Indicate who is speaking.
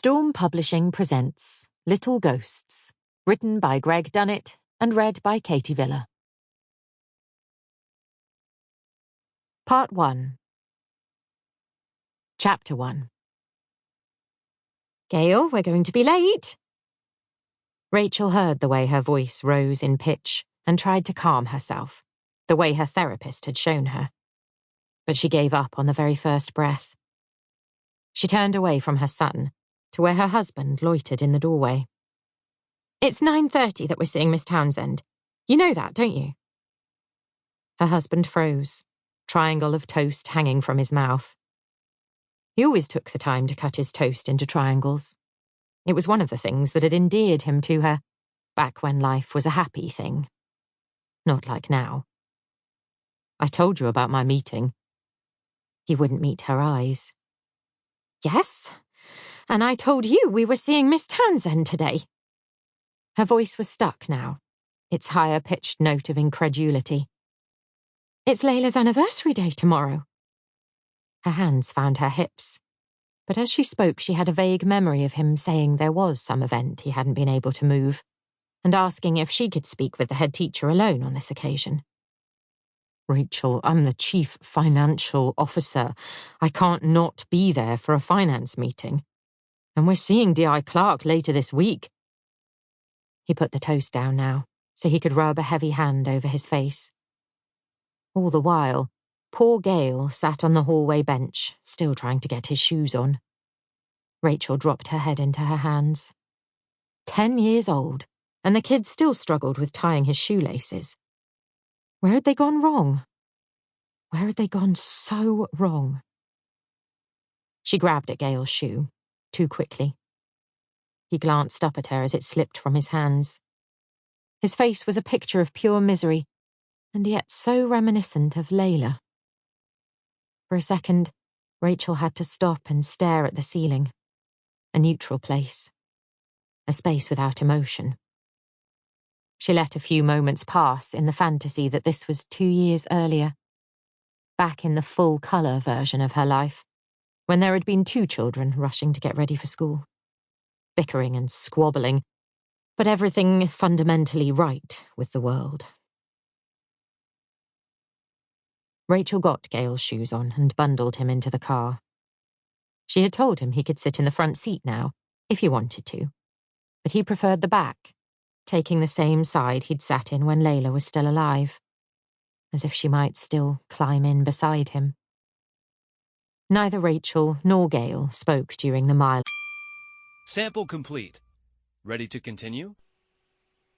Speaker 1: Storm Publishing presents Little Ghosts, written by Gregg Dunnett and read by Katie Villa. Part 1. Chapter 1.
Speaker 2: Gail, we're going to be late.
Speaker 1: Rachel heard the way her voice rose in pitch and tried to calm herself, the way her therapist had shown her. But she gave up on the very first breath. She turned away from her son to where her husband loitered in the doorway.
Speaker 2: It's 9:30 that we're seeing Miss Townsend. You know that, don't you?
Speaker 1: Her husband froze, triangle of toast hanging from his mouth. He always took the time to cut his toast into triangles. It was one of the things that had endeared him to her, back when life was a happy thing. Not like now. I told you about my meeting. He wouldn't meet her eyes.
Speaker 2: Yes, and I told you we were seeing Miss Townsend today.
Speaker 1: Her voice was stuck now, its higher-pitched note of incredulity.
Speaker 2: It's Layla's anniversary day tomorrow.
Speaker 1: Her hands found her hips, but as she spoke she had a vague memory of him saying there was some event he hadn't been able to move, and asking if she could speak with the head teacher alone on this occasion. Rachel, I'm the chief financial officer. I can't not be there for a finance meeting. And we're seeing D.I. Clark later this week. He put the toast down now, so he could rub a heavy hand over his face. All the while, poor Gail sat on the hallway bench, still trying to get his shoes on. Rachel dropped her head into her hands. 10 years old, and the kid still struggled with tying his shoelaces. Where had they gone wrong? Where had they gone so wrong? She grabbed at Gail's shoe, too quickly. He glanced up at her as it slipped from his hands. His face was a picture of pure misery, and yet so reminiscent of Layla. For a second, Rachel had to stop and stare at the ceiling. A neutral place. A space without emotion. She let a few moments pass in the fantasy that this was 2 years earlier, back in the full-colour version of her life, when there had been 2 children rushing to get ready for school, bickering and squabbling, but everything fundamentally right with the world. Rachel got Gail's shoes on and bundled him into the car. She had told him he could sit in the front seat now, if he wanted to, but he preferred the back, taking the same side he'd sat in when Layla was still alive, as if she might still climb in beside him. Neither Rachel nor Gail spoke during the mile.
Speaker 3: Sample complete. Ready to continue?